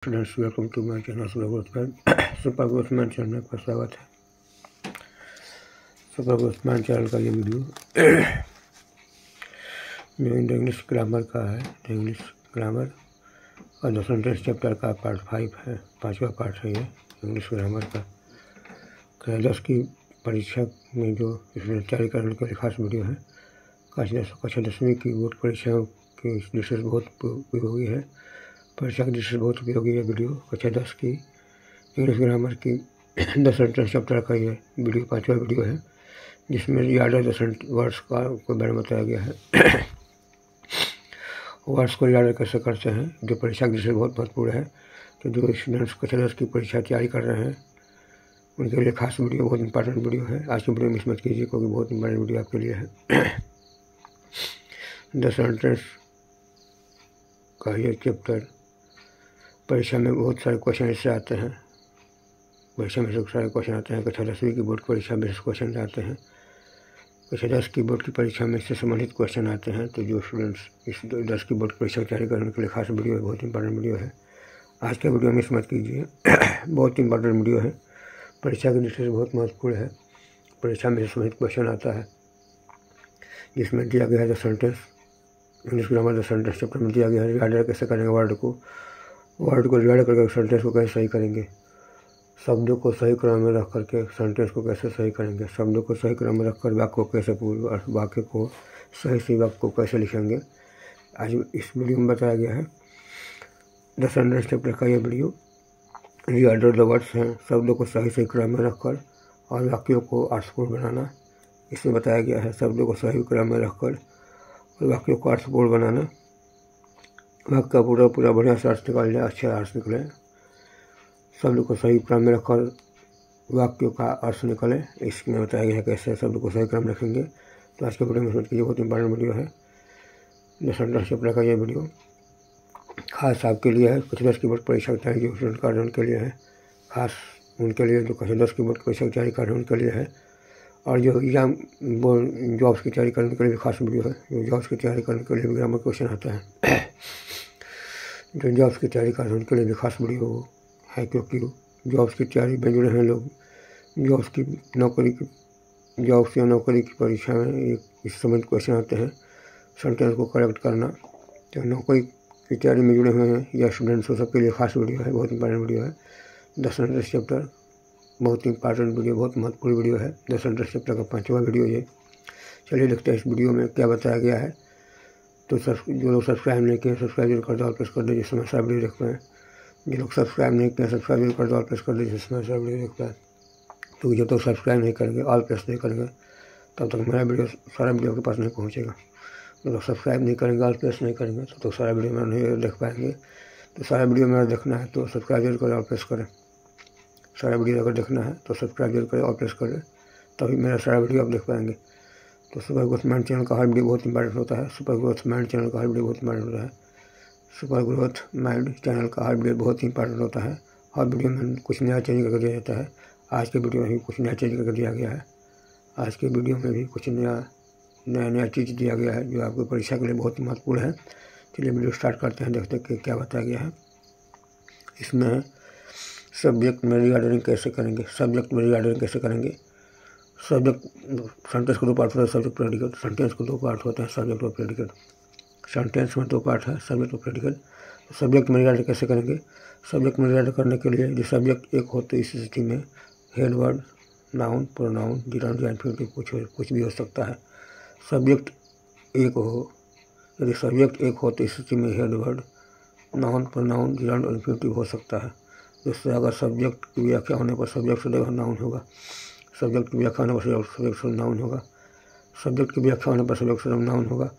Students welcome to my channel Super Growthman channel में आपका स्वागत है। सुपर ग्रोथमैन चैनल का ये वीडियो जो इंग्लिश ग्रामर का है। इंग्लिश ग्रामर और द सेंटेंस चैप्टर का पार्ट 5 है, 5वां पार्ट है ये इंग्लिश ग्रामर का। कक्षा 10 की परीक्षा में जो इसमें तैयारी करने के लिए खास वीडियो है। कक्षा 10वीं की बोर्ड परीक्षाओं की दृष्टि से बहुत उपयोगी है। परीक्षा की दृष्टि से बहुत उपयोगी है वीडियो। कक्षा 10 की इंग्लिश ग्रामर की द सेंटेंस चैप्टर का ये वीडियो 5वां वीडियो है, जिसमें याद है वर्ड्स का को बारे में बताया गया है। वर्ड्स को याद कैसे करते हैं, जो परीक्षा की दृष्टि से बहुत महत्वपूर्ण है। तो जो स्टूडेंट्स कक्षा 10 की परीक्षा तैयारी कर रहे हैं उनके लिए खास वीडियो, बहुत इंपॉर्टेंट वीडियो है। आज की वीडियो मिस मत कीजिए क्योंकि बहुत इंपॉर्टेंट वीडियो आपके लिए है। द सेंटेंस का ये चैप्टर परीक्षा में बहुत सारे क्वेश्चन इससे आते हैं। परीक्षा में सारे क्वेश्चन आते हैं। कक्षा 10वीं की बोर्ड परीक्षा में क्वेश्चन आते हैं। कक्षा 10 की बोर्ड की परीक्षा में इससे संबंधित क्वेश्चन आते हैं। तो जो स्टूडेंट्स इस 10 की बोर्ड परीक्षा की तैयारी करने के लिए खास वीडियो है, बहुत इंपॉर्टेंट वीडियो है। आज का वीडियो मिस मत कीजिए। बहुत इंपॉर्टेंट वीडियो है, परीक्षा की दृष्टि से बहुत महत्वपूर्ण है। परीक्षा में संबंधित क्वेश्चन आता है जिसमें दिया गया है the sentence English grammar the sentence chapter में दिया गया है याद कैसे करेंगे वर्ड को डिवाइड करके सेंटेंस को कैसे सही करेंगे, शब्दों को सही क्रम में रख करके सेंटेंस को कैसे सही करेंगे, शब्दों को सही क्रम में रखकर वाक्य को कैसे वाक्य को सही वाक्य को कैसे लिखेंगे। आज इस वीडियो में बताया गया है द सेंटेंस चैप्टर का ये वीडियो। रीऑर्डर द वर्ड्स हैं, शब्दों को सही क्रम में रखकर और वाक्यों को अर्थपूर्ण बनाना। इसमें बताया गया है शब्दों को सही क्रम में रखकर और वाक्यों को अर्थपूर्ण बनाना। वाक्य का पूरा बढ़िया से अर्थ निकाल जाए, अच्छे अर्थ निकले। शब्द को सही क्रम में रखकर वाक्यों का अर्थ निकले, इसमें बताया गया है कैसे शब्द को सही क्रम रखेंगे। तो आज के वीडियो में समझिए, बहुत इंपॉर्टेंट वीडियो है। द सेंटेंस चैप्टर का ये वीडियो खास आपके लिए है। कक्षा 10 की बोर्ड परीक्षा की तैयारी जो स्टूडेंट कर रहे हैं उनके लिए है, खास उनके लिए जो कक्षा 10 की बोर्ड परीक्षा की तैयारी कर रहे हैं उनके लिए है। और जो एग्जाम जॉब्स की तैयारी करने के लिए भी खास वीडियो है। जो जॉब्स की तैयारी करने के लिए भी ग्रामर क्वेश्चन आता है, जो जॉब्स की तैयारी कर रहे हैं उनके लिए भी खास वीडियो है, क्योंकि जॉब्स की तैयारी में जुड़े हैं लोग। जॉब्स या नौकरी की परीक्षा में इस संबंधित क्वेश्चन आते हैं, सेंटेंस को करेक्ट करना। तो नौकरी की तैयारी में जुड़े हुए हैं या स्टूडेंट्स हो, सबके लिए खास वीडियो है, बहुत इंपॉर्टेंट वीडियो है। द सेंटेंस चैप्टर बहुत इंपॉर्टेंट वीडियो, बहुत महत्वपूर्ण वीडियो है। द सेंटेंस चैप्टर का 5वां वीडियो ये। चलिए देखते हैं इस वीडियो में क्या बताया गया है। तो जो लोग सब्सक्राइब नहीं किए सब्सक्राइब जरूर कर दो और प्रेस कर दो जिस समय सारा वीडियो देख पाएँ। जो लोग सब्सक्राइब नहीं किए सब्सक्राइब जरूर कर दो और प्रेस कर दो जिस समय सारा वीडियो देख पाएँ। तो जब तक सब्सक्राइब नहीं करेंगे ऑल प्रेस नहीं करेंगे तब तक मेरा वीडियो सारा वीडियो के पास नहीं पहुँचेगा। जो लोग सब्सक्राइब नहीं करेंगे ऑल प्रेस नहीं करेंगे तब तक सारा वीडियो मेरा नहीं देख पाएंगे। तो सारा वीडियो मेरा देखना है तो सब्सक्राइब जरूर करें और प्रेस करें। सारा वीडियो अगर देखना है तो सब्सक्राइब जरूर करें और प्रेस करें, तभी मेरा सारा वीडियो आप देख पाएंगे। तो सुपर ग्रोथ माइंड चैनल का हर वीडियो बहुत इंपॉर्टेंट होता है। सुपर ग्रोथ माइंड चैनल का हर वीडियो बहुत इंपॉर्टेंट होता है। सुपर ग्रोथ माइंड चैनल का हर वीडियो बहुत इंपॉर्टेंट होता है। हर वीडियो में कुछ नया चेंज करके दिया जाता है। आज के वीडियो में भी कुछ नया चेंज करके दिया गया है। आज के वीडियो में भी कुछ नया चीज़ दिया गया है जो आपकी परीक्षा के लिए बहुत महत्वपूर्ण है। चलिए वीडियो स्टार्ट करते हैं, देखते हैं कि क्या बताया गया है। इसमें सब्जेक्ट में रीऑर्डरिंग कैसे करेंगे, सब्जेक्ट में रीऑर्डरिंग कैसे करेंगे। सब्जेक्ट सेंटेंस को 2 पार्ट होता है, सब्जेक्ट प्रेडिकेट। सेंटेंस को 2 पार्ट होते हैं, सब्जेक्ट और प्रेडिकेट। सेंटेंस में 2 पार्ट है, सब्जेक्ट और प्रेडिकेट। सब्जेक्ट में रीऑर्डर कैसे करेंगे। सब्जेक्ट में रीऑर्डर करने के लिए जो सब्जेक्ट एक हो तो इस स्थिति में हेड वर्ड, नाउन, प्रोनाउन, जिराउंड या इन्फिनिटिव कुछ भी हो सकता है। सब्जेक्ट एक हो, यदि सब्जेक्ट एक हो तो इस स्थिति में हेड वर्ड, नाउन, प्रोनाउन, जिराउंड और इन्फिनिटिव हो सकता है। जिससे अगर सब्जेक्ट की व्याख्या होने पर सब्जेक्ट से नाउन होगा, सब्जेक्ट की व्याख्या होने पर सब्जेक्ट से नाउन होगा, सब्जेक्ट की व्याख्या होने पर सब्जेक्ट से नाउन होगा।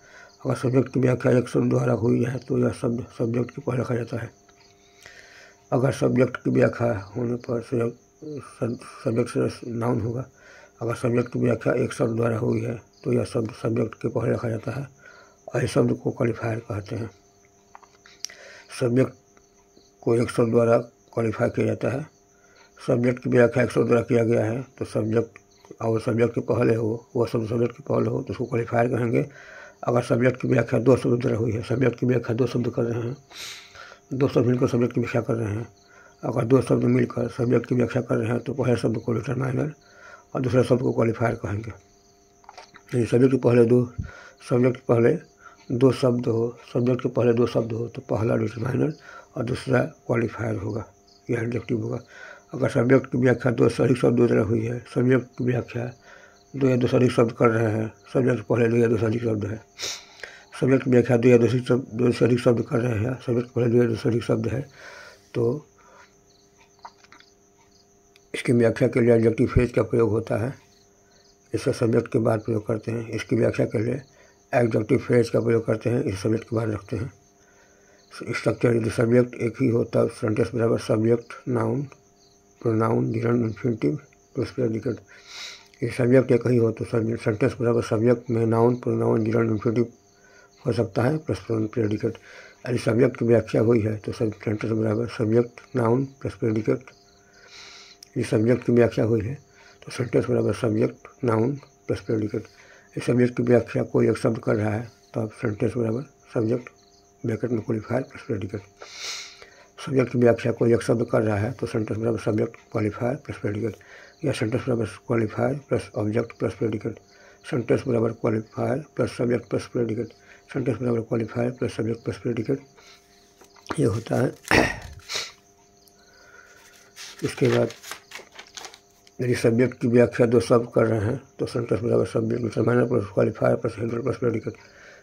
अगर सब्जेक्ट की व्याख्या एक शब्द द्वारा हुई है तो यह शब्द सब्जेक्ट के पहले रखा जाता है। अगर सब्जेक्ट की व्याख्या होने पर सब्जेक्ट से नाउन होगा। अगर सब्जेक्ट की व्याख्या एक शब्द द्वारा हुई है तो यह शब्द सब्जेक्ट के पहले रखा जाता है और इस शब्द को क्वालिफायर कहते हैं। सब्जेक्ट को एक शब्द द्वारा क्वालिफाई किया जाता है। सब्जेक्ट की व्याख्या एक शब्द द्वारा किया गया है तो सब्जेक्ट और सब्जेक्ट के पहले हो, वह शब्द सब्जेक्ट के पहले हो तो उसको क्वालिफायर कहेंगे। अगर सब्जेक्ट की व्याख्या 2 शब्द द्वारा हुई है, सब्जेक्ट की व्याख्या 2 शब्द कर रहे हैं दो शब्द मिलकर सब्जेक्ट की व्याख्या कर रहे हैं। अगर दो शब्द मिलकर सब्जेक्ट की व्याख्या कर रहे हैं तो पहले शब्द को डिटरमाइनर और दूसरे शब्द को क्वालिफायर कहेंगे। यदि सब्जेक्ट के पहले दो शब्द हो, सब्जेक्ट के पहले दो शब्द हो तो पहला डिटरमाइनर और दूसरा क्वालिफायर होगा, यह एडजेक्टिव होगा। अगर सब्जेक्ट की व्याख्या दो से अधिक शब्द दो तरह हुई है, सब्जेक्ट की व्याख्या दो या दो से अधिक शब्द कर रहे हैं, सब्जेक्ट पहले दो या दो से अधिक शब्द है, सब्जेक्ट की व्याख्या दो या दो से अधिक शब्द कर रहे हैं, सब्जेक्ट पहले दो या दो से अधिक शब्द है, तो इसकी व्याख्या के लिए एडजेक्टिव फ्रेज का प्रयोग होता है। इसे सब्जेक्ट के बाद प्रयोग करते हैं। इसकी व्याख्या के लिए एडजेक्टिव फ्रेज का प्रयोग करते हैं, इसे सब्जेक्ट के बाद रखते हैं। स्ट्रक्चर यदि सब्जेक्ट एक ही हो तब सेंटेंस बराबर subject noun pronoun gerund infinitive plus predicate. यदि सब्जेक्ट एक ही हो तो सेंटेंस बराबर सब्जेक्ट में नाउन प्रोनाउन जिरंड इन्फिनिटिव हो सकता है प्लस प्रेडिकेट। यदि सब्जेक्ट की व्याख्या हुई है तो सेंटेंस बराबर सब्जेक्ट नाउन प्लस प्रेडिकेट। यदि सब्जेक्ट की व्याख्या हुई है तो सेंटेंस बराबर सब्जेक्ट नाउन प्लस प्रेडिकेट। इस सब्जेक्ट की व्याख्या कोई एक शब्द कर रहा है तो अब सेंटेंस बराबर सब्जेक्ट ब्रैकेट में क्वालिफायर प्लस प्रेडिकेट। सब्जेक्ट की व्याख्या कोई एक शब्द कर रहा है तो सेंटेंस बराबर सब्जेक्ट क्वालिफायर प्लस प्रेडिकेट, या सेंटेंस बराबर qualifier plus object plus predicate. Sentence बराबर qualifier plus subject plus predicate, sentence बराबर qualifier plus subject plus predicate, ये होता है। इसके बाद यदि सब्जेक्ट की व्याख्या दो शब्द कर रहे हैं तो सेंटेंस बराबर subject determiner plus qualifier plus headword plus predicate.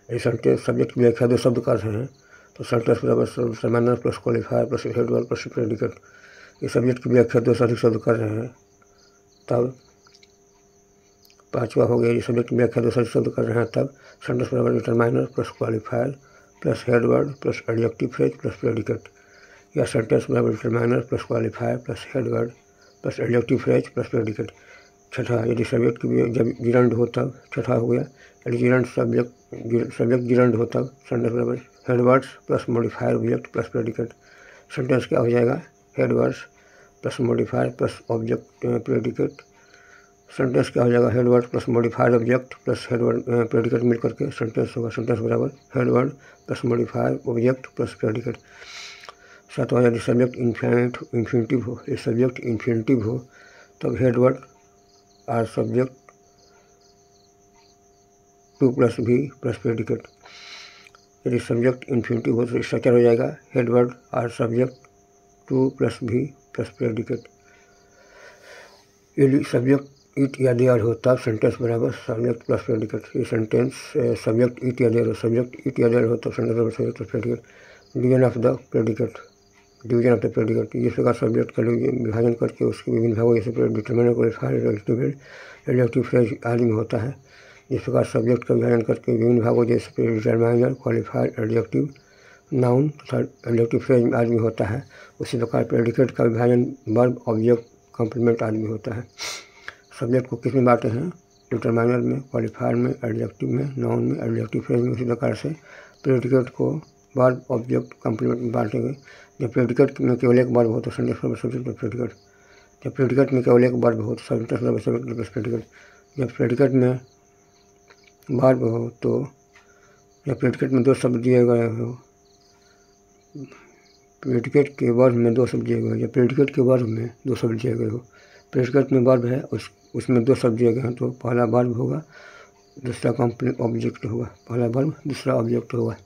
यदि सेंटेंस सब्जेक्ट की व्याख्या दो शब्द कर रहे हैं तो सेंटेंस बराबर determiner plus qualifier plus headword plus predicate. इस सब्जेक्ट की व्याख्या दो से अधिक शब्द कर रहे हैं तब पाँचवा हो गया। यदि सब्जेक्ट की व्याख्या दो से अधिक शब्द कर रहे हैं तब सेंटेंस बराबर determiner plus qualifier plus headword plus adjective phrase plus predicate, या सेंटेंस बराबर determiner plus qualifier plus headword plus adjective phrase plus predicate. छठा, यदि सब्जेक्ट की जब जिरंड हो तब, छठा हो गया, यदि जिरंड सब्जेक्ट जिरंड हो तब सेंटेंस बराबर headwords plus modifier object plus predicate. Sentence क्या हो जाएगा, headwords plus modifier plus object predicate. Sentence क्या हो जाएगा, headword plus modifier object plus headword predicate मिल करके सेंटेंस होगा। सेंटेंस बराबर headword plus modifier object plus predicate. सातवां, यदि सब्जेक्ट इन्फिनिटिव हो, यदि सब्जेक्ट इन्फिनिटिव हो तब headword or subject to plus भी प्लस प्रेडिकेट। यदि सब्जेक्ट इन्फिनिटिव हो तो इसका क्या हो जाएगा, headword or subject to plus भी प्लस प्रेडिकेट। यदि सब्जेक्ट इट या देयर हो तब सेंटेंस बराबर सब्जेक्ट प्लस प्रेडिकेट। ये सेंटेंस सब्जेक्ट इट या देयर हो, सब्जेक्ट इट या देयर हो तो सेंटेंस बराबर subject plus predicate. Division of the predicate, division of the predicate, जिस प्रकार सब्जेक्ट का विभाजन करके उसके विभिन्न भागों जैसे डिटरमाइनर क्वालिफायर एडजेक्टिव फ्रेज आदि में होता है। जिस प्रकार सब्जेक्ट का विभाजन करके विभिन्न भागों जैसे डिटरमाइनर क्वालिफायर एडजेक्टिव नाउन तथा एडजेक्टिव फ्रेज आदि में होता है, उसी प्रकार प्रेडिकेट का विभाजन वर्ब ऑब्जेक्ट कॉम्प्लीमेंट आदि में होता है। सब्जेक्ट को किस में बांटे हैं, डिटरमाइनर में, क्वालिफायर में, एडजेक्टिव में, नाउन में, एडजेक्टिव फ्रेज में। उसी प्रकार से प्रेडिकेट को वर्ब ऑब्जेक्ट कॉम्प्लीमेंट में बांटेंगे। जब प्रेडिकेट में केवल एक वर्ब हो तो सेंटेंस बराबर सब्जेक्ट प्लस प्रेडिकेट। जब प्रेडिकेट में केवल एक वर्ब हो तो सेंटेंस बराबर सब्जेक्ट प्लस प्रेडिकेट। जब प्रेडिकेट में वर्ब हो तो, जब प्रेडिकेट में दो शब्द दिए गए हो, प्रेडिकेट के वर्ब में दो शब्द दिए गए, या प्रेडिकेट के वर्ब में दो शब्द दिए गए हो, प्रेडिकेट में वर्ब है उसमें दो शब्द दिए गए हैं तो पहला वर्ब होगा दूसरा कंप्लीट ऑब्जेक्ट होगा, पहला वर्ब दूसरा ऑब्जेक्ट होगा।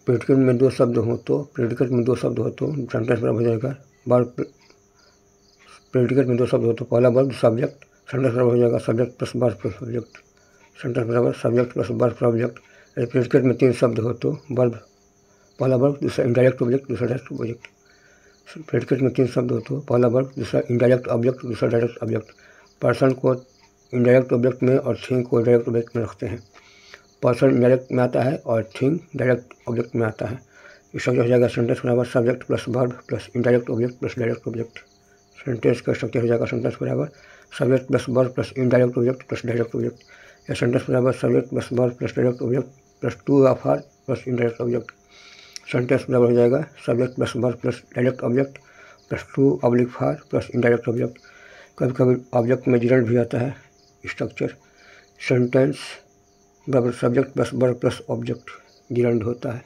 प्रेडिकेट में दो शब्द हो तो सेंटेंस बराबर हो जाएगा वर्ब। प्रेडिकेट में दो शब्द हो तो पहला वर्ब सब्जेक्ट, सेंटेंस बराबर हो जाएगा subject plus verb plus object, sentence बराबर subject plus verb plus object. यदि प्रेडिकेट में तीन शब्द हो तो वर्ब, पहला वर्ब दूसरा इनडायरेक्ट ऑब्जेक्ट दूसरा डायरेक्ट ऑब्जेक्ट। प्रेडिकेट में तीन शब्द हो तो पहला वर्ब दूसरा इनडायरेक्ट ऑब्जेक्ट दूसरा डायरेक्ट ऑब्जेक्ट। पर्सन को इनडायरेक्ट ऑब्जेक्ट में और थिंग को डायरेक्ट ऑब्जेक्ट में रखते हैं। पर्सन इनडायरेक्ट में आता है और थिंग डायरेक्ट ऑब्जेक्ट में आता है। इसका हो जाएगा सेंटेंस बराबर subject plus verb plus indirect object plus direct object. Sentence का स्ट्रक्चर हो जाएगा सेंटेंस बराबर subject plus verb plus indirect object plus direct object, या सेंटेंस बराबर subject plus verb plus direct object plus to of or plus indirect object. Sentence बराबर हो जाएगा subject plus verb plus direct object plus to oblique for plus indirect object. कभी कभी object में gerund भी आता है। स्ट्रक्चर सेंटेंस बराबर subject plus verb plus object, gerund होता है।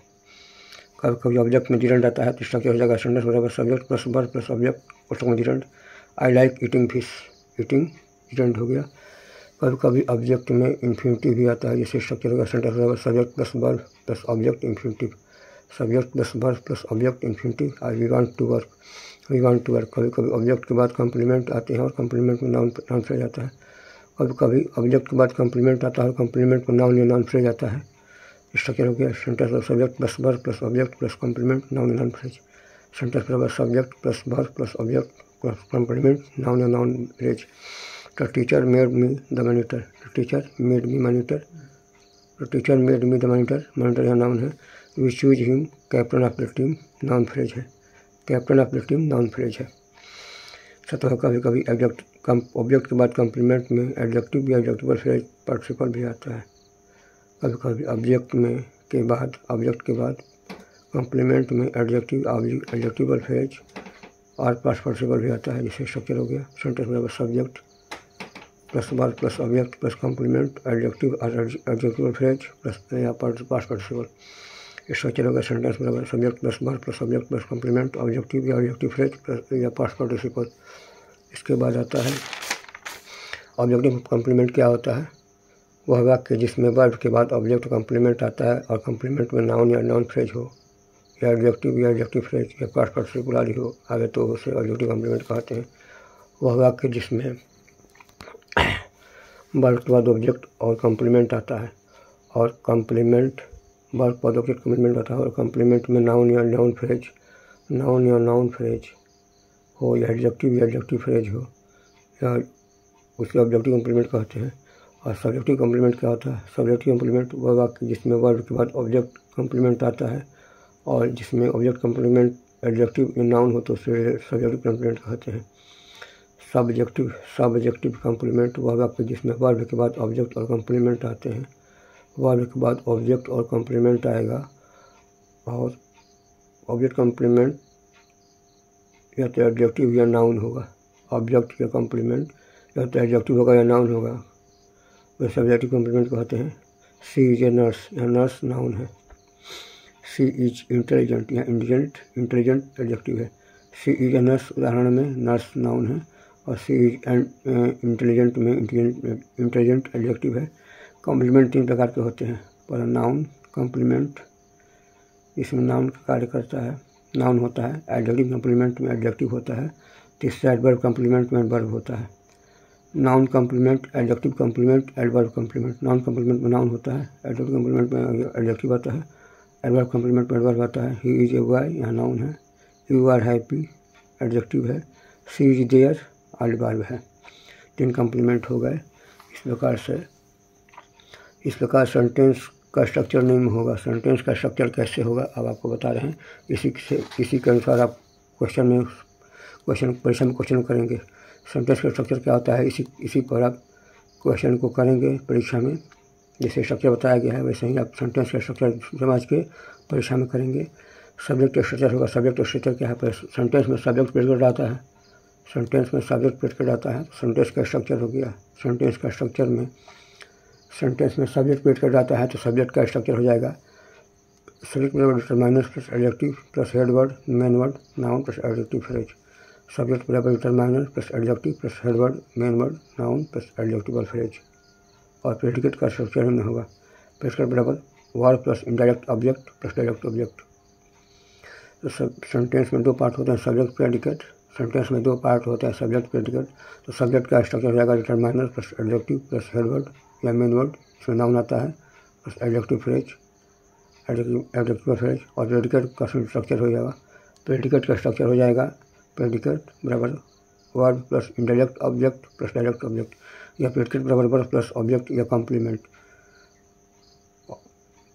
कभी कभी ऑब्जेक्ट में जिरंड आता है तो स्ट्रक्चर हो जाएगा सेंटेंस बराबर subject plus verb plus object पुस्तक में gerund. I like eating fish, eating gerund हो गया। कभी कभी ऑब्जेक्ट में इन्फिनिटिव भी आता है, जैसे स्ट्रक्चर होगा सेंटेंस बराबर subject plus verb plus object infinitive, subject plus verb plus object infinitive. I we want to work, we want to work. कभी कभी ऑब्जेक्ट के बाद कॉम्प्लीमेंट आते हैं और कॉम्प्लीमेंट में नाउन फ्रेज आता है। कभी कभी ऑब्जेक्ट के बाद कॉम्प्लीमेंट आता है और कॉम्प्लीमेंट में नाउन या नाउन फ्रेज आता है। स्ट्रक्चर हो गया sentence of subject plus verb plus object plus complement noun या नाउन फ्रेज। सेंटेंस बराबर subject plus verb plus object plus complement noun या noun phrase. The teacher made me the monitor, the teacher made me monitor, the teacher made me the monitor, monitor यह noun है। We choose him captain of the team, noun phrase है, captain of the team noun phrase है। सतह कभी कभी object के बाद complement में एडजेक्टिव या एडजेक्टिवल फ्रेज पार्टिसिपल भी आता है। कभी कभी ऑब्जेक्ट के बाद कॉम्प्लीमेंट में एडजेक्टिवल फ्रेज और पास्ट पार्टिसिपल भी आता है, जैसे स्ट्रक्चर हो गया सेंटेंस बराबर subject plus verb plus object plus complement adjective और एडजेक्टिवल फ्रेज प्लस या पास्ट पार्टिसिपल। स्ट्रक्चर होगा सेंटेंस बराबर subject plus verb plus object plus complement objective या ऑब्जेक्टिव फ्रेज प्लस या पास्ट पार्टिसिपल। इसके बाद आता है ऑब्जेक्टिव कॉम्प्लीमेंट। क्या होता है? वह वाक्य जिसमें वर्ब के बाद ऑब्जेक्ट कॉम्प्लीमेंट आता है और कॉम्प्लीमेंट में नाउन या नाउन फ्रेज हो या एडजेक्टिव फ्रेज या पास्ट पार्टिसिपल आदि हो आगे तो उसे ऑब्जेक्टिव कॉम्प्लीमेंट कहते हैं। वह वाक्य जिसमें वर्ब के बाद ऑब्जेक्ट और कॉम्प्लीमेंट आता है और कॉम्प्लीमेंट वर्ब के बाद ऑब्जेक्ट कॉम्प्लीमेंट आता है और कॉम्प्लीमेंट में नाउन या नाउन फ्रेज हो या एडजेक्टिव फ्रेज हो या उसे ऑब्जेक्टिव कॉम्प्लीमेंट कहते हैं। और सब्जेक्टिव कॉम्प्लीमेंट क्या होता है? सब्जेक्टिव कॉम्प्लीमेंट वह वाक्य जिसमें वर्ब के बाद ऑब्जेक्ट कॉम्प्लीमेंट आता है और जिसमें ऑब्जेक्ट कॉम्प्लीमेंट एडजेक्टिव या नाउन हो तो उसे सब्जेक्टिव कॉम्प्लीमेंट कहते हैं। सब्जेक्टिव कॉम्प्लीमेंट वह वाक्य जिसमें वर्ब के बाद ऑब्जेक्ट और कॉम्प्लीमेंट आते हैं, वर्ब के बाद ऑब्जेक्ट और कॉम्प्लीमेंट आएगा और ऑब्जेक्ट कॉम्प्लीमेंट या तो एडजेक्टिव या नाउन होगा, ऑब्जेक्ट या कॉम्प्लीमेंट या तो एडजेक्टिव होगा या नाउन होगा, वह सब्जेक्टिव कॉम्प्लीमेंट कहते हैं। सी इज ए नर्स, यह नर्स नाउन है। सी इज इंटेलिजेंट, यह इंटेलिजेंट एडजेक्टिव है। सी इज ए नर्स उदाहरण में नर्स नाउन है और सी इज इंटेलिजेंट में इंटेलिजेंट एडजेक्टिव है। कॉम्प्लीमेंट 3 प्रकार के होते हैं। पहला नाउन कॉम्प्लीमेंट, इसमें नाउन का कार्य करता है, नाउन होता है। एडजेक्टिव कॉम्प्लीमेंट में एडजेक्टिव होता है। तीसरा एडवर्ब कॉम्प्लीमेंट में एडवर्ब होता है। Noun complement, adjective complement, adverb complement. Noun complement में नाउन होता है, एडजेक्टिव कॉम्प्लीमेंट में एडजेक्टिव आता है, एडवर्ब कॉम्प्लीमेंट में एडवर्ब आता है। ही इज ए बॉय, यह नाउन है। यू आर हैप्पी एडजेक्टिव है। शी इज देयर एडवर्ब है। 3 कॉम्प्लीमेंट हो गए। इस प्रकार सेंटेंस का स्ट्रक्चर निम्न होगा। सेंटेंस का स्ट्रक्चर कैसे होगा अब आपको बता रहे हैं। इसी के अनुसार आप परीक्षा में क्वेश्चन करेंगे। सेंटेंस का स्ट्रक्चर क्या होता है इसी पर आप क्वेश्चन को करेंगे परीक्षा में। जैसे स्ट्रक्चर बताया गया है वैसे ही आप सेंटेंस का स्ट्रक्चर समझ के परीक्षा में करेंगे। सब्जेक्ट स्ट्रक्चर होगा। सब्जेक्ट स्ट्रक्चर क्या है? सेंटेंस में सब्जेक्ट प्रेडिकेट आता है, सेंटेंस में सब्जेक्ट प्रेडिकेट आता है, सेंटेंस का स्ट्रक्चर हो गया। सेंटेंस का स्ट्रक्चर में सेंटेंस में सब्जेक्ट प्रेडिकेट आता है तो सब्जेक्ट का स्ट्रक्चर हो जाएगा सब्जेक्ट बराबर determiner plus adjective plus head word main word noun plus adjective phrase. Subject बराबर determiner plus adjective plus head word main word noun plus adjectival phrase. और प्रेडिकेट का स्ट्रक्चर में होगा प्रेडिकेट बराबर verb plus indirect object plus direct object. तो sentence में 2 part होते हैं, सब्जेक्ट प्रेडिकेट। सेंटेंस में 2 पार्ट होते हैं, सब्जेक्ट प्रेडिकेट। तो सब्जेक्ट का स्ट्रक्चर हो जाएगा determiner plus adjective plus head word या मेन वर्ड, इसमें नाउन आता है, plus adjective phrase, adjective phrase. और प्रेडिकेट का स्ट्रक्चर हो जाएगा प्रेडिकेट का स्ट्रक्चर हो जाएगा प्रेडिकेट बराबर verb plus indirect object plus direct object या प्रेडिकेट बराबर वर्ब प्लस ऑब्जेक्ट या कॉम्प्लीमेंट।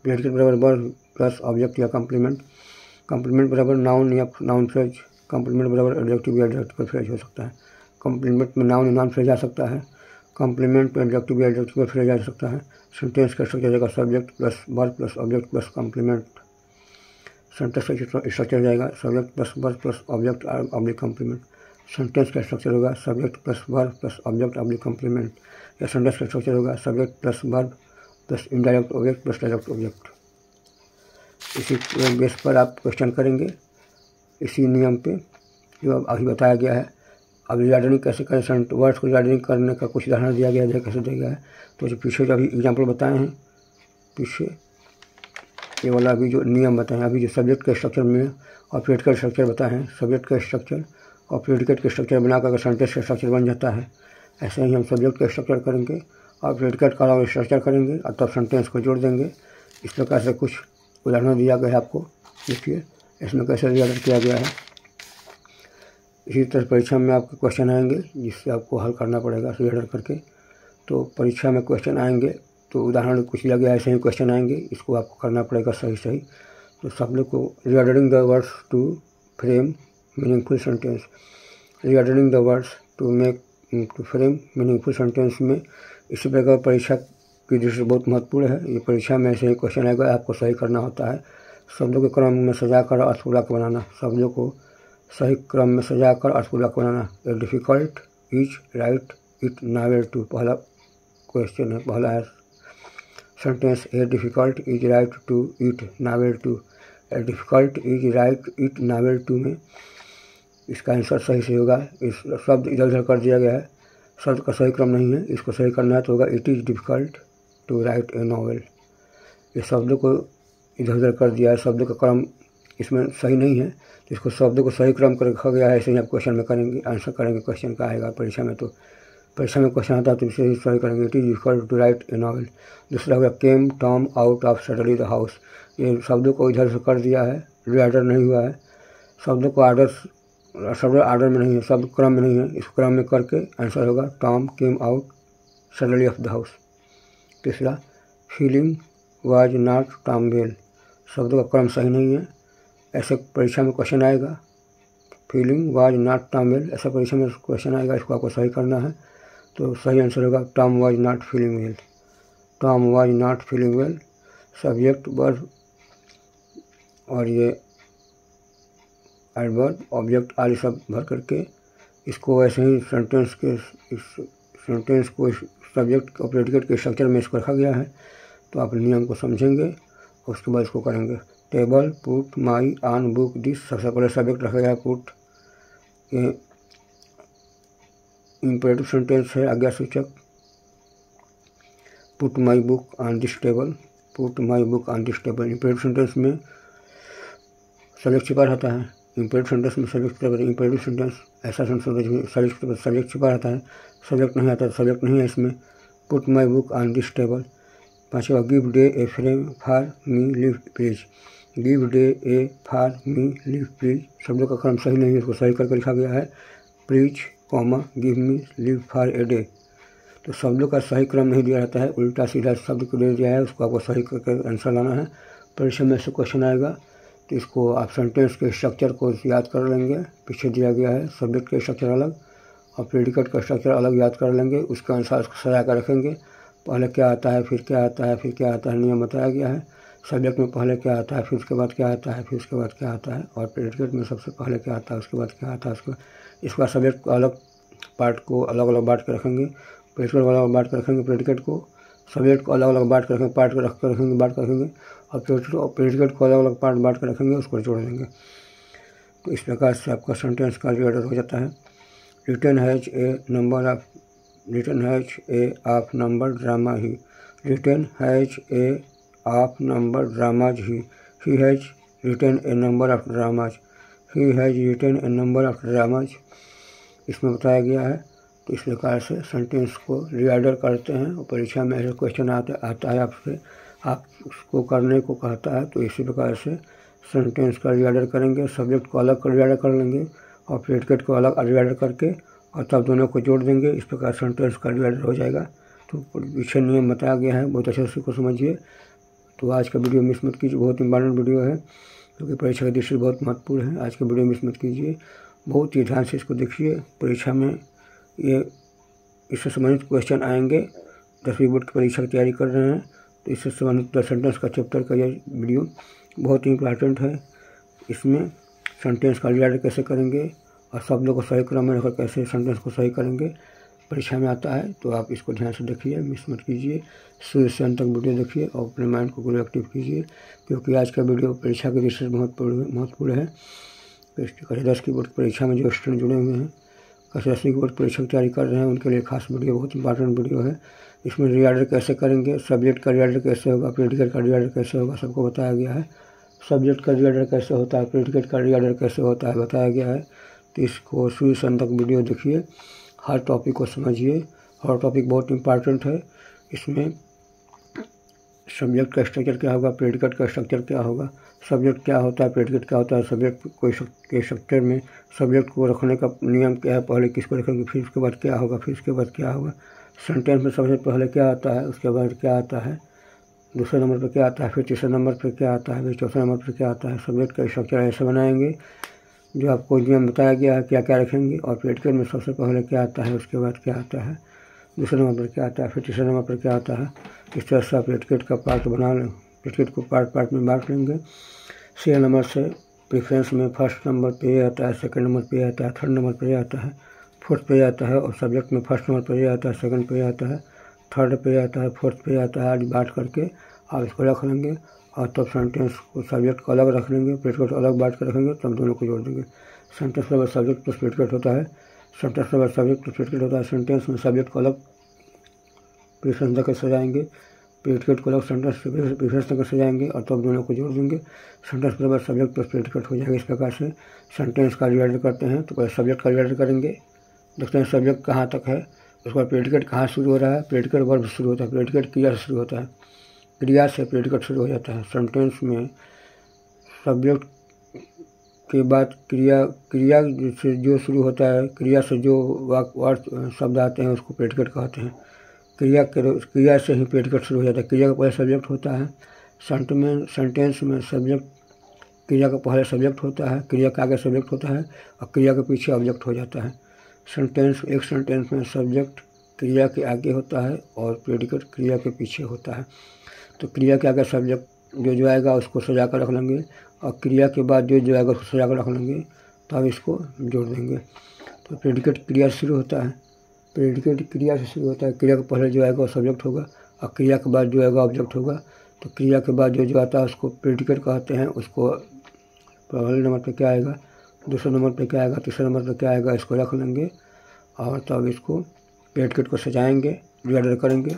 प्रेडिकेट बराबर वर्ब प्लस ऑब्जेक्ट या कॉम्प्लीमेंट। कॉम्प्लीमेंट बराबर नाउन या नाउन फ्रेज। कॉम्प्लीमेंट बराबर एडजेक्टिव या एडजेक्टिव फ्रेज हो सकता है। कॉम्प्लीमेंट में नाउन या नाउन फ्रेज आ सकता है, कॉम्प्लीमेंट में एडजेक्टिव या एडजेक्टिव फ्रेज आ सकता है। सेंटेंस का स्ट्रक्चर जाएगा subject plus verb plus object plus complement. Sentence का स्ट्रक्चर जाएगा subject plus verb plus object oblique complement. Sentence का स्ट्रक्चर होगा subject plus verb plus object oblique complement. या सेंटेंस का स्ट्रक्चर होगा subject plus verb plus indirect object plus direct object. इसी base पर आप क्वेश्चन करेंगे, इसी नियम पे जो अभी बताया गया है। अब रीऑर्डरिंग कैसे करें, वर्ड्स को रीऑर्डरिंग करने का कुछ उदाहरण दिया गया है, कैसे दिया गया है। तो जो पीछे जो अभी एग्जाम्पल बताए हैं, पीछे ये वाला अभी जो नियम बताए हैं, अभी जो सब्जेक्ट के स्ट्रक्चर में और प्रेडिकेट स्ट्रक्चर बताए हैं, सब्जेक्ट का स्ट्रक्चर और प्रेडिकेट के स्ट्रक्चर बनाकर अगर सेंटेंस का स्ट्रक्चर बन जाता है, ऐसे ही हम सब्जेक्ट का स्ट्रक्चर करेंगे और प्रेडिकेट का अलग स्ट्रक्चर करेंगे और तब सेंटेंस को जोड़ देंगे। इस प्रकार से कुछ उदाहरण दिया गया है आपको, देखिए इसमें कैसे रीऑर्डर किया गया है। इसी तरह परीक्षा में आपके क्वेश्चन आएंगे जिससे आपको हल करना पड़ेगा रीऑर्डर करके। तो परीक्षा में क्वेश्चन आएंगे तो उदाहरण कुछ दिया गया ऐसे ही क्वेश्चन आएंगे, इसको आपको करना पड़ेगा सही सही। तो सब लोग को reordering the words to frame meaningful sentence, reordering the words to frame meaningful sentence में इसी प्रकार परीक्षा की दृष्टि बहुत महत्वपूर्ण है। ये परीक्षा में ऐसे ही क्वेश्चन आएगा, आपको सही करना होता है। शब्दों के क्रम में सजाकर अर्थपूर्वक बनाना, शब्दों को सही क्रम में सजाकर अर्थपूर्वक बनाना। A difficult is write it novel to, पहला क्वेश्चन है, पहला है sentence, a difficult is write to it novel to. A difficult is write it novel to में इसका आंसर सही से होगा। इस शब्द इधर उधर कर दिया गया है, शब्द का सही क्रम नहीं है, इसको सही करना है तो होगा it is difficult to write a novel. ये शब्दों को इधर उधर कर दिया है, शब्दों का क्रम इसमें सही नहीं है, तो इसको शब्दों को सही क्रम कर रखा गया है। ऐसे ही आप क्वेश्चन में करेंगे, आंसर करेंगे, क्वेश्चन का आएगा परीक्षा में। तो परीक्षा में क्वेश्चन आता है तो इसे सही करेंगे, it is difficult to write a novel. दूसरा होगा came Tom out of suddenly the house, ये शब्दों को इधर से कर दिया है, रीऑर्डर नहीं हुआ है, शब्दों को शब्द आर्डर में नहीं है, शब्द क्रम में नहीं है, इस क्रम में करके आंसर होगा Tom came out suddenly of the house. तीसरा feeling was not Tom well, शब्दों का क्रम सही नहीं है, ऐसे परीक्षा में क्वेश्चन आएगा। Feeling was not Tom well, ऐसा परीक्षा में क्वेश्चन आएगा, इसको आपको सही करना है। तो सही आंसर होगा Tom was not feeling well, Tom was not feeling well. Subject verb और ये एडवर्ब ऑब्जेक्ट आदि सब भर करके इसको ऐसे ही सेंटेंस को सब्जेक्ट और प्रेडिकेट के स्ट्रक्चर में इसको रखा गया है। तो आप नियम को समझेंगे और उसके बाद इसको करेंगे। Table put my on book this, सबसे पहले सब्जेक्ट रखा गया है पुट, ये इम्पेरेटिव सेंटेंस है, आज्ञा सूचक। Put my book on this table, put my book on this table. Imperative sentence में सब्जेक्ट छिपा रहता है, इम्पेरेटिव सेंटेंस में सब्जेक्ट, इम्पेरेटिव सेंटेंस ऐसा सब्जेक्ट छिपा रहता है, सब्जेक्ट नहीं आता, सब्जेक्ट नहीं है इसमें। Put my book on this table. पाँचवा give day a frame for me leave please, give day a for me leave please, शब्दों का क्रम सही नहीं है, इसको सही करके लिखा गया है please comma give me live for a day. तो शब्दों का सही क्रम नहीं दिया रहता है, उल्टा सीधा शब्द को दे दिया है, उसको आपको सही करके आंसर लाना है। परीक्षा में से क्वेश्चन आएगा तो इसको आप सेंटेंस के स्ट्रक्चर को याद कर लेंगे, पीछे दिया गया है सब्जेक्ट का स्ट्रक्चर अलग और प्रेडिकेट का स्ट्रक्चर अलग याद कर लेंगे, उसके अनुसार उसको सजा कर रखेंगे। पहले क्या आता है, फिर क्या आता है, फिर क्या आता है, नियम बताया गया है। सब्जेक्ट में पहले क्या आता है, फिर उसके बाद क्या आता है, फिर उसके बाद क्या आता है, और प्रेडिकेट में सबसे पहले क्या आता है, उसके बाद क्या आता है, उसके इसका सब्जेक्ट को अलग पार्ट को अलग अलग बांट के रखेंगे, प्रेडिकेट को अलग बांट के रखेंगे, प्रेडिकेट को सब्जेक्ट को अलग अलग बांट के रखेंगे, पार्ट को रख कर रखेंगे, बांट कर रखेंगे, और प्रेडिकेट को अलग अलग पार्ट बांट कर रखेंगे, उसको जोड़ देंगे। तो इस प्रकार से आपका सेंटेंस का रीऑर्डर हो जाता है। Return has a number of, return has a of number drama he, return has a of number dramas he has return A number of dramas, he has return A number of dramas, इसमें बताया गया है। तो इस प्रकार से sentence को reorder करते हैं और परीक्षा में ऐसे क्वेश्चन आता है आपसे, आप उसको करने को कहता है। तो इसी प्रकार से सेंटेंस का रीऑर्डर करेंगे, सब्जेक्ट को अलग कर रीऑर्डर कर लेंगे और प्रेडिकेट को अलग रीऑर्डर करके और तब दोनों को जोड़ देंगे, इस प्रकार सेंटेंस का रीऑर्डर हो जाएगा। तो पीछे नियम बताया गया है, बहुत अच्छे से उसको समझिए। तो आज का वीडियो मिस मत कीजिए, बहुत इंपॉर्टेंट वीडियो है क्योंकि परीक्षा की दृष्टि बहुत महत्वपूर्ण है। आज का वीडियो मिस मत कीजिए, बहुत ही ध्यान से इसको देखिए। परीक्षा में ये इससे संबंधित क्वेश्चन आएंगे, 10वीं बोर्ड की परीक्षा की तैयारी कर रहे हैं तो इससे संबंधित सेंटेंस का चैप्टर का ये वीडियो बहुत ही इंपॉर्टेंट है। इसमें सेंटेंस का रीऑर्डर कैसे करेंगे और शब्दों को सही क्रम में रखकर कैसे सेंटेंस को सही करेंगे, परीक्षा में आता है, तो आप इसको ध्यान से देखिए, मिस मत कीजिए, शुरू से अंत तक वीडियो देखिए और अपने माइंड को पूरा एक्टिव कीजिए, क्योंकि आज का वीडियो परीक्षा की दृष्टि से महत्वपूर्ण है। कक्षा 10 की बोर्ड परीक्षा में जो स्टूडेंट जुड़े हुए हैं, कक्षा 10 की बोर्ड परीक्षा की तैयारी कर रहे हैं, उनके लिए खास वीडियो, बहुत इंपॉर्टेंट वीडियो है। इसमें रीऑर्डर कैसे करेंगे, सब्जेक्ट का रीऑर्डर कैसे होगा, प्रेडिकेट का रीऑर्डर कैसे होगा, सबको बताया गया है। सब्जेक्ट का रीऑर्डर कैसे होता है, प्रेडिकेट का रीऑर्डर कैसे होता है, बताया गया है। तो इसको शुरू से अंत तक वीडियो देखिए, हर टॉपिक को समझिए। हर टॉपिक बहुत इंपॉर्टेंट है। इसमें सब्जेक्ट का स्ट्रक्चर क्या होगा, प्रेडिकेट का स्ट्रक्चर क्या होगा, सब्जेक्ट क्या होता है, प्रेडिकेट क्या होता है, सब्जेक्ट के स्ट्रक्चर में सब्जेक्ट को रखने का नियम क्या है, पहले किसको रखेंगे, फिर उसके बाद क्या होगा, फिर उसके बाद क्या होगा, सेंटेंस में सबसे पहले क्या आता है, उसके बाद क्या आता है, दूसरे नंबर पर क्या आता है, फिर तीसरे नंबर पर क्या आता है, फिर चौथे नंबर पर क्या आता है। सब्जेक्ट का स्ट्रक्चर ऐसे बनाएंगे जो आपको नियम बताया गया है, क्या क्या रखेंगे। और प्रेडिकेट में सबसे पहले क्या आता है, उसके बाद क्या आता है, दूसरे नंबर पर क्या आता है, फिर तीसरे नंबर पर क्या आता है। इस तरह से आप प्रेडिकेट का पार्ट बना लें, प्रेडिकेट को पार्ट में बांट लेंगे। सीरियल नंबर से प्रेफरेंस में फर्स्ट नंबर पे आता है, सेकंड नंबर पे आता है, थर्ड नंबर पे आता है, फोर्थ पे आता है। और सब्जेक्ट में फर्स्ट नंबर पे आता है, सेकंड पे आता है, थर्ड पे आता है, फोर्थ पे आता है। आज बांट करके आप इसको रख लेंगे और तब सेंटेंस को सब्जेक्ट को अलग रख लेंगे, प्रेडिकेट अलग बांट कर रखेंगे, तब दोनों को जोड़ देंगे। सेंटेंस में सब्जेक्ट प्लस प्रेडिकेट होता है, सेंटेंस में सब्जेक्ट प्लस प्रेडिकेट होता है। सेंटेंस में सब्जेक्ट को अलग प्रेफरेंस देकर सजाएंगे, प्रेडिकेट को अलग सेंटेंस प्रेफरेंस देकर सजाएंगे और तब दोनों को जोड़ देंगे। सेंटेंस बराबर सब्जेक्ट प्लस प्रेडिकेट हो जाएगा। इस प्रकार से सेंटेंस का रीऑर्डर करते हैं। तो पहले सब्जेक्ट का रीऑर्डर करेंगे, देखते हैं सब्जेक्ट कहाँ तक है, उसके बाद प्रेडिकेट कहाँ शुरू हो रहा है, प्रेडिकेट वर्ब शुरू होता है, प्रेडिकेट क्रिया से शुरू होता है, क्रिया से प्रेडिकेट शुरू हो जाता है। सेंटेंस में सब्जेक्ट के बाद क्रिया से जो शुरू होता है, क्रिया से जो वाक्य शब्द आते हैं उसको प्रेडिकेट कहते हैं। क्रिया से ही प्रेडिकेट शुरू हो जाता है। क्रिया का पहले सब्जेक्ट होता है। सेंटेंस में सब्जेक्ट क्रिया का पहले सब्जेक्ट होता है, क्रिया के आगे सब्जेक्ट होता है और क्रिया के पीछे ऑब्जेक्ट हो जाता है। एक सेंटेंस में सब्जेक्ट क्रिया के आगे होता है और प्रेडिकेट क्रिया के पीछे होता है। तो क्रिया के आगे सब्जेक्ट जो आएगा उसको सजा कर रख लेंगे और क्रिया के बाद जो आएगा उसको सजा कर रख लेंगे, तो अब इसको जोड़ देंगे। तो प्रेडिकेट क्रिया से शुरू होता है, प्रेडिकेट क्रिया से शुरू होता है। क्रिया के पहले जो आएगा वो सब्जेक्ट होगा और क्रिया के बाद जो आएगा ऑब्जेक्ट होगा। तो क्रिया के बाद जो आता है उसको प्रेडिकेट कहते हैं। उसको पहले नंबर पे क्या आएगा, दूसरे नंबर पे क्या आएगा, तीसरे नंबर पे क्या आएगा, इसको रख लेंगे और तब इसको प्रेडिकेट को सजाएंगे, रीऑर्डर करेंगे।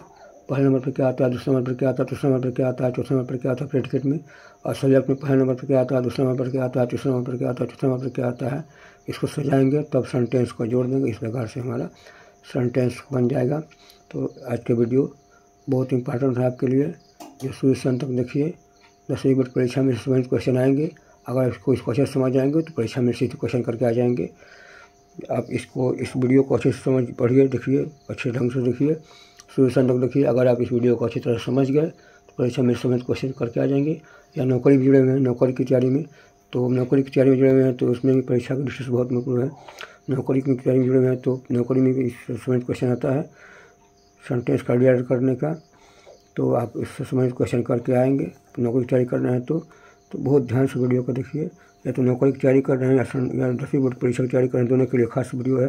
पहले नंबर पे क्या आता है, दूसरे नंबर पे क्या आता है, तीसरे नंबर पे क्या आता है, चौथे नंबर पे क्या आता है प्रेडिकेट में। और सब्जेक्ट में पहले नंबर पे क्या आता है, दूसरे नंबर पर क्या आता है, तीसरे नंबर पर क्या आता है, चौथे नंबर पर क्या आता है। इसको सजाएंगे तब सेंटेंस को जोड़ देंगे। इस प्रकार से हमारा सेंटेंस बन जाएगा। तो आज के वीडियो बहुत इंपॉर्टेंट है आपके लिए, जो शुरू से अंत तक देखिए। 10वीं बोर्ड परीक्षा में समझ क्वेश्चन आएंगे, अगर इसको इस क्वेश्चन समझ जाएंगे तो परीक्षा में सीधे क्वेश्चन करके आ जाएंगे। आप इस वीडियो को अच्छे से समझ पढ़िए, देखिए, अच्छे ढंग से देखिए, शुरू से अंत तक देखिए। अगर आप इस वीडियो को अच्छी तरह समझ गए तो परीक्षा में समझ क्वेश्चन करके आ जाएंगे। या नौकरी भी जुड़े हुए हैं, नौकरी की तैयारी में, तो नौकरी की तैयारी में जुड़े हुए हैं तो उसमें भी परीक्षा की दृष्टि से बहुत महत्वपूर्ण है। नौकरी की तैयारी में जुड़े हुए हैं तो नौकरी में भी समझ क्वेश्चन आता है सेंटेंस का रीऑर्डर करने का, तो आप इससे समझ क्वेश्चन करके आएंगे। तो नौकरी की तैयारी कर रहे हैं तो बहुत ध्यान से वीडियो को देखिए। या तो नौकरी की तैयारी कर रहे हैं या 10वीं बोर्ड परीक्षा की तैयारी कर रहे हैं, दोनों के लिए खास वीडियो है।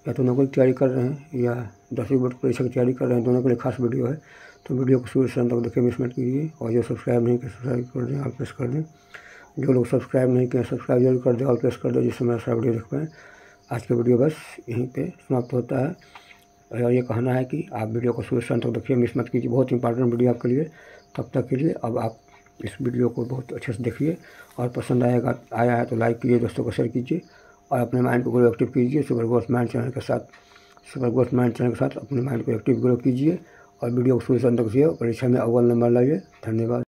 या तो नौकरी की तैयारी कर रहे हैं या 10वीं बोर्ड परीक्षा की तैयारी कर रहे हैं, दोनों के लिए खास वीडियो है। तो वीडियो को शुरू से अंत तक देखिए, मिस मत कीजिए। और जो सब्सक्राइब नहीं किया सब्सक्राइब कर दें, ऑल प्रेस कर दें। जो लोग सब्सक्राइब नहीं किए सब्सक्राइब जरूर कर दें, ऑल प्रेस कर दें, जिससे मैं सारा वीडियो देख पाएँ। आज का वीडियो बस यहीं पे समाप्त होता है। और ये कहना है कि आप वीडियो को शुरू से अंत तक देखिए, मिस मत कीजिए, बहुत इंपॉर्टेंट वीडियो आपके लिए। तब तक के लिए अब आप इस वीडियो को बहुत अच्छे से देखिए और पसंद आया है तो लाइक कीजिए, दोस्तों को शेयर कीजिए और अपने माइंड को ग्रो एक्टिव कीजिए। सुपर ग्रोथ माइंड चैनल के साथ अपने माइंड को एक्टिव ग्रो कीजिए और वीडियो को शुरू से अंत तक देखिए। परीक्षा में अव्वल नंबर लाइए। धन्यवाद।